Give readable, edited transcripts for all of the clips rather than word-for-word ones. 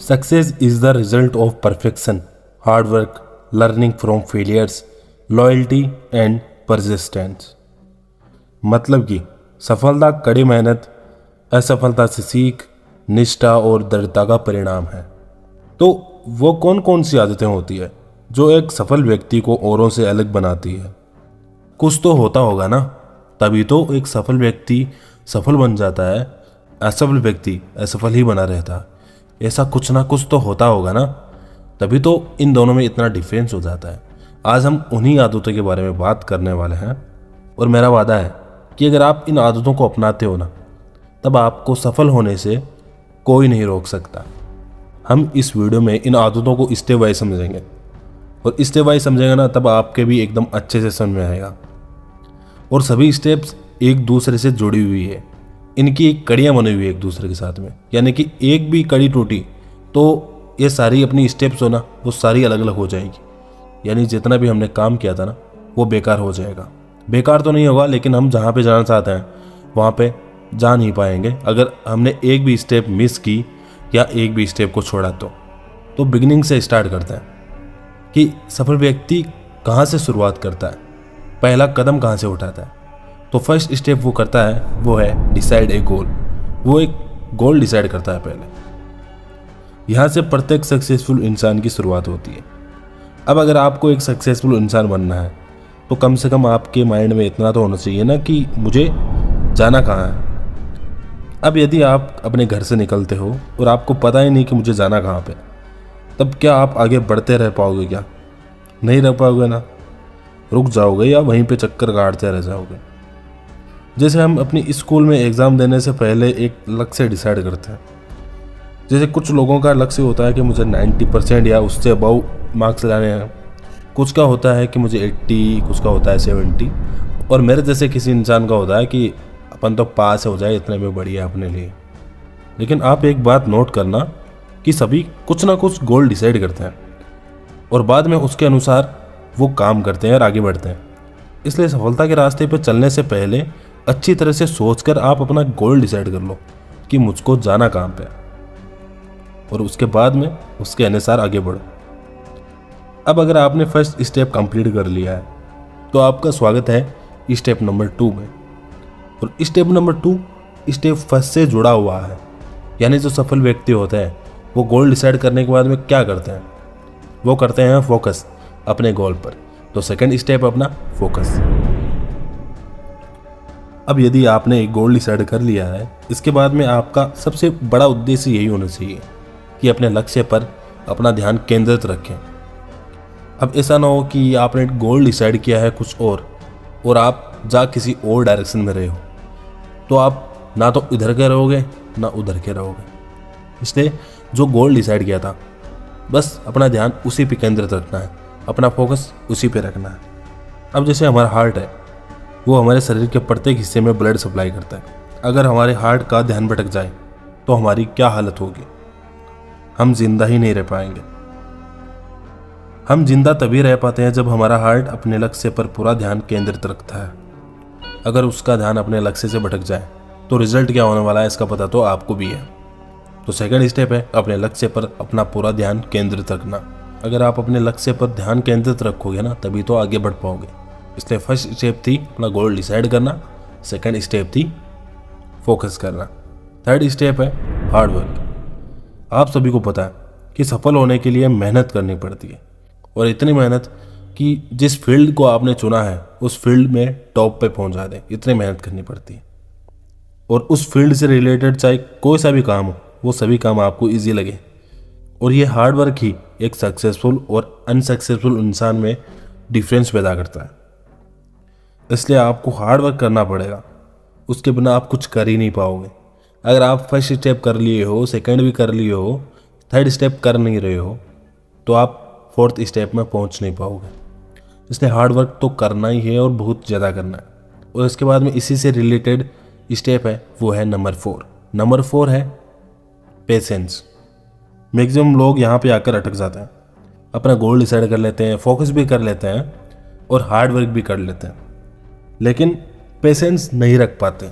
Success is the result of perfection, hard work, learning from failures, loyalty and persistence. मतलब कि सफलता कड़ी मेहनत, असफलता से सीख, निष्ठा और दृढ़ता का परिणाम है। तो वो कौन कौन सी आदतें होती है जो एक सफल व्यक्ति को औरों से अलग बनाती है? कुछ तो होता होगा ना, तभी तो एक सफल व्यक्ति सफल बन जाता है, असफल व्यक्ति असफल ही बना रहता है। ऐसा कुछ ना कुछ तो होता होगा ना, तभी तो इन दोनों में इतना डिफरेंस हो जाता है। आज हम उन्हीं आदतों के बारे में बात करने वाले हैं और मेरा वादा है कि अगर आप इन आदतों को अपनाते हो ना, तब आपको सफल होने से कोई नहीं रोक सकता। हम इस वीडियो में इन आदतों को स्टेप बाय समझेंगे और स्टेप बाय समझेंगे ना, तब आपके भी एकदम अच्छे से समझ में आएगा। और सभी स्टेप्स एक दूसरे से जुड़ी हुई है, इनकी एक कड़ियाँ बनी हुई है एक दूसरे के साथ में, यानी कि एक भी कड़ी टूटी तो ये सारी अपनी स्टेप्स हो ना, वो सारी अलग अलग हो जाएगी। यानी जितना भी हमने काम किया था ना, वो बेकार हो जाएगा। बेकार तो नहीं होगा, लेकिन हम जहाँ पे जाना चाहते हैं वहाँ पे जा नहीं पाएंगे अगर हमने एक भी स्टेप मिस की या एक भी स्टेप को छोड़ा। तो बिगिनिंग से स्टार्ट करते हैं कि सफल व्यक्ति कहाँ से शुरुआत करता है, पहला कदम कहाँ से उठाता है। तो फर्स्ट स्टेप वो करता है, वो है डिसाइड ए गोल। वो एक गोल डिसाइड करता है पहले। यहाँ से प्रत्येक सक्सेसफुल इंसान की शुरुआत होती है। अब अगर आपको एक सक्सेसफुल इंसान बनना है तो कम से कम आपके माइंड में इतना तो होना चाहिए ना कि मुझे जाना कहाँ है। अब यदि आप अपने घर से निकलते हो और आपको पता ही नहीं कि मुझे जाना कहाँ पे, तब क्या आप आगे बढ़ते रह पाओगे? क्या नहीं रह पाओगे ना, रुक जाओगे या वहीं पे चक्कर काटते रह जाओगे। जैसे हम अपनी स्कूल में एग्ज़ाम देने से पहले एक लक्ष्य डिसाइड करते हैं। जैसे कुछ लोगों का लक्ष्य होता है कि मुझे 90% या उससे अबव मार्क्स लाने हैं, कुछ का होता है कि मुझे 80, कुछ का होता है 70, और मेरे जैसे किसी इंसान का होता है कि अपन तो पास हो जाए, इतने में बढ़िया अपने लिए। लेकिन आप एक बात नोट करना कि सभी कुछ ना कुछ गोल डिसाइड करते हैं और बाद में उसके अनुसार वो काम करते हैं और आगे बढ़ते हैं। इसलिए सफलता के रास्ते पर चलने से पहले अच्छी तरह से सोचकर आप अपना गोल डिसाइड कर लो कि मुझको जाना कहाँ पे है, और उसके बाद में उसके अनुसार आगे बढ़ो। अब अगर आपने फर्स्ट स्टेप कंप्लीट कर लिया है तो आपका स्वागत है स्टेप नंबर 2 में। और स्टेप नंबर 2 स्टेप फर्स्ट से जुड़ा हुआ है। यानी जो सफल व्यक्ति होते हैं वो गोल डिसाइड करने के बाद में क्या करते हैं, वो करते हैं फोकस अपने गोल पर। तो सेकंड स्टेप अपना फोकस। अब यदि आपने एक गोल डिसाइड कर लिया है, इसके बाद में आपका सबसे बड़ा उद्देश्य यही होना चाहिए कि अपने लक्ष्य पर अपना ध्यान केंद्रित रखें। अब ऐसा ना हो कि आपने गोल डिसाइड किया है कुछ और आप जा किसी और डायरेक्शन में रहे हो, तो आप ना तो इधर के रहोगे ना उधर के रहोगे। इसलिए जो गोल डिसाइड किया था, बस अपना ध्यान उसी पे केंद्रित रखना है, अपना फोकस उसी पे रखना है। अब जैसे हमारा हार्ट है, वो हमारे शरीर के प्रत्येक हिस्से में ब्लड सप्लाई करता है। अगर हमारे हार्ट का ध्यान भटक जाए तो हमारी क्या हालत होगी? हम जिंदा ही नहीं रह पाएंगे। हम जिंदा तभी रह पाते हैं जब हमारा हार्ट अपने लक्ष्य पर पूरा ध्यान केंद्रित रखता है। अगर उसका ध्यान अपने लक्ष्य से भटक जाए तो रिजल्ट क्या होने वाला है, इसका पता तो आपको भी है। तो सेकंड स्टेप है अपने लक्ष्य पर अपना पूरा ध्यान केंद्रित रखना। अगर आप अपने लक्ष्य पर ध्यान केंद्रित रखोगे ना, तभी तो आगे बढ़ पाओगे। इसलिए फर्स्ट स्टेप थी अपना गोल डिसाइड करना, सेकंड स्टेप थी फोकस करना, थर्ड स्टेप है हार्ड वर्क। आप सभी को पता है कि सफल होने के लिए मेहनत करनी पड़ती है, और इतनी मेहनत कि जिस फील्ड को आपने चुना है उस फील्ड में टॉप पे पहुंचा दे, इतनी मेहनत करनी पड़ती है। और उस फील्ड से रिलेटेड चाहे कोई सा भी काम हो, वो सभी काम आपको इजी लगे। और ये हार्ड वर्क ही एक सक्सेसफुल और अनसक्सेसफुल इंसान में डिफरेंस पैदा करता है। इसलिए आपको हार्ड वर्क करना पड़ेगा, उसके बिना आप कुछ कर ही नहीं पाओगे। अगर आप फर्स्ट स्टेप कर लिए हो, सेकंड भी कर लिए हो, थर्ड स्टेप कर नहीं रहे हो, तो आप फोर्थ स्टेप में पहुंच नहीं पाओगे। इसलिए हार्ड वर्क तो करना ही है और बहुत ज़्यादा करना है। और इसके बाद में इसी से रिलेटेड स्टेप है, वो है नंबर 4। नंबर 4 है पेशेंस। मैक्सिमम लोग यहाँ पे आकर अटक जाते हैं, अपना गोल डिसाइड कर लेते हैं, फोकस भी कर लेते हैं और हार्ड वर्क भी कर लेते हैं, लेकिन पेशेंस नहीं रख पाते।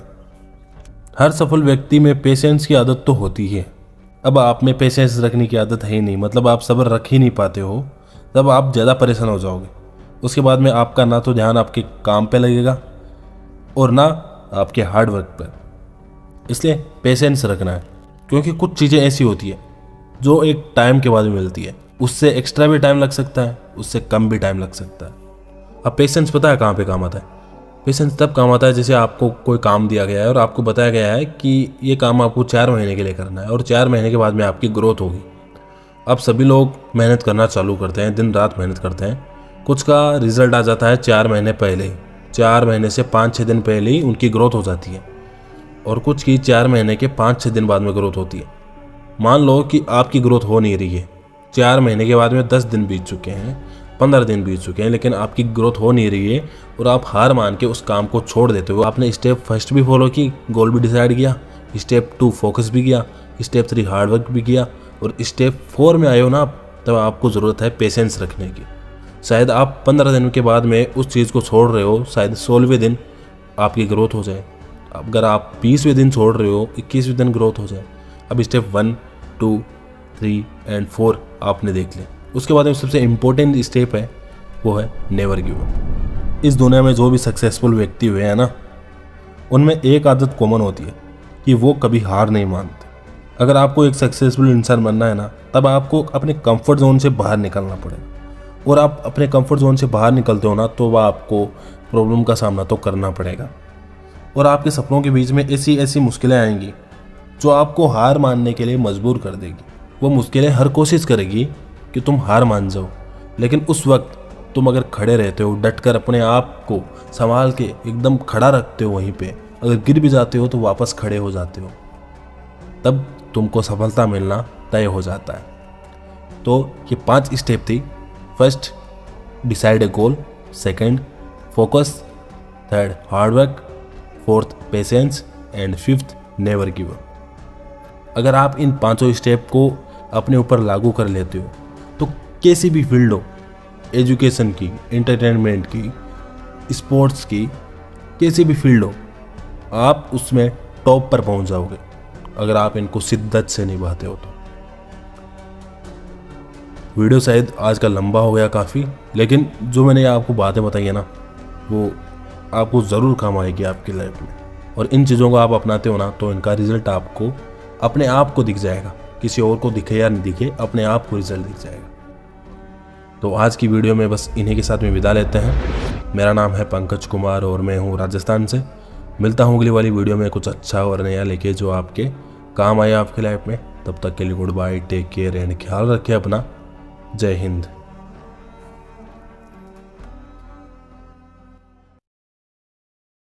हर सफल व्यक्ति में पेशेंस की आदत तो होती है। अब आप में पेशेंस रखने की आदत है ही नहीं, मतलब आप सब्र रख ही नहीं पाते हो, तब आप ज़्यादा परेशान हो जाओगे। उसके बाद में आपका ना तो ध्यान आपके काम पे लगेगा और ना आपके हार्ड वर्क पर। इसलिए पेशेंस रखना है, क्योंकि कुछ चीज़ें ऐसी होती है जो एक टाइम के बाद में मिलती है, उससे एक्स्ट्रा भी टाइम लग सकता है, उससे कम भी टाइम लग सकता है। अब पेशेंस पता है कहाँ पे काम आता है? पेशेंस तब काम आता है जैसे आपको कोई काम दिया गया है और आपको बताया गया है कि ये काम आपको 4 महीने के लिए करना है और 4 महीने के बाद में आपकी ग्रोथ होगी। अब सभी लोग मेहनत करना चालू करते हैं, दिन रात मेहनत करते हैं। कुछ का रिजल्ट आ जाता है 4 महीने पहले ही, 4 महीने से 5-6 दिन पहले ही उनकी ग्रोथ हो जाती है, और कुछ की 4 महीने के 5-6 दिन बाद में ग्रोथ होती है। मान लो कि आपकी ग्रोथ हो नहीं रही है, 4 महीने के बाद में 10 दिन बीत चुके हैं, 15 दिन बीत चुके हैं, लेकिन आपकी ग्रोथ हो नहीं रही है और आप हार मान के उस काम को छोड़ देते हो। आपने स्टेप फर्स्ट भी फॉलो की, गोल भी डिसाइड किया, स्टेप 2 फोकस भी किया, स्टेप 3 हार्ड वर्क भी किया, और स्टेप 4 में आए हो ना, तब आपको ज़रूरत है पेशेंस रखने की। शायद आप 15 दिन के बाद में उस चीज़ को छोड़ रहे हो, शायद 16वें दिन आपकी ग्रोथ हो जाए। अगर आप 20वें दिन छोड़ रहे हो, 21वें दिन ग्रोथ हो जाए। अब स्टेप 1, 2, 3 एंड 4 आपने देख लिया। उसके बाद में सबसे इम्पोर्टेंट स्टेप है, वो है नेवर गिव अप। इस दुनिया में जो भी सक्सेसफुल व्यक्ति हुए हैं ना, उनमें एक आदत कॉमन होती है कि वो कभी हार नहीं मानते। अगर आपको एक सक्सेसफुल इंसान बनना है ना, तब आपको अपने कंफर्ट जोन से बाहर निकलना पड़ेगा, और आप अपने कंफर्ट जोन से बाहर निकलते हो ना, तो वह आपको प्रॉब्लम का सामना तो करना पड़ेगा, और आपके सपनों के बीच में ऐसी ऐसी मुश्किलें आएंगी जो आपको हार मानने के लिए मजबूर कर देगी। वो मुश्किलें हर कोशिश करेगी कि तुम हार मान जाओ, लेकिन उस वक्त तुम अगर खड़े रहते हो, डटकर अपने आप को संभाल के एकदम खड़ा रखते हो वहीं पे, अगर गिर भी जाते हो तो वापस खड़े हो जाते हो, तब तुमको सफलता मिलना तय हो जाता है। तो ये 5 स्टेप थी। First, decide A goal. Second, focus. Third, hard work. Fourth, patience. And fifth, never give up. अगर आप इन 5 स्टेप को अपने ऊपर लागू कर लेते हो तो कैसी भी फील्ड हो, एजुकेशन की, एंटरटेनमेंट की, स्पोर्ट्स की, कैसी भी फील्ड हो, आप उसमें टॉप पर पहुंच जाओगे, अगर आप इनको शिद्दत से निभाते हो तो। वीडियो शायद आज का लंबा हो गया काफ़ी, लेकिन जो मैंने आपको बातें बताई है ना, वो आपको ज़रूर काम आएगी आपकी लाइफ में, और इन चीज़ों को आप अपनाते हो ना, तो इनका रिजल्ट आपको अपने आप को दिख जाएगा। किसी और को दिखे या नहीं दिखे, अपने आप को रिजल्ट दिख जाएगा। तो आज की वीडियो में बस इन्हीं के साथ में विदा लेते हैं। मेरा नाम है पंकज कुमार और मैं हूँ राजस्थान से। मिलता हूँ अगली वाली वीडियो में कुछ अच्छा और नया लेके, जो आपके काम आए आपकी लाइफ में। तब तक के लिए goodbye, take care and ख्याल रखें अपना। जय हिंद।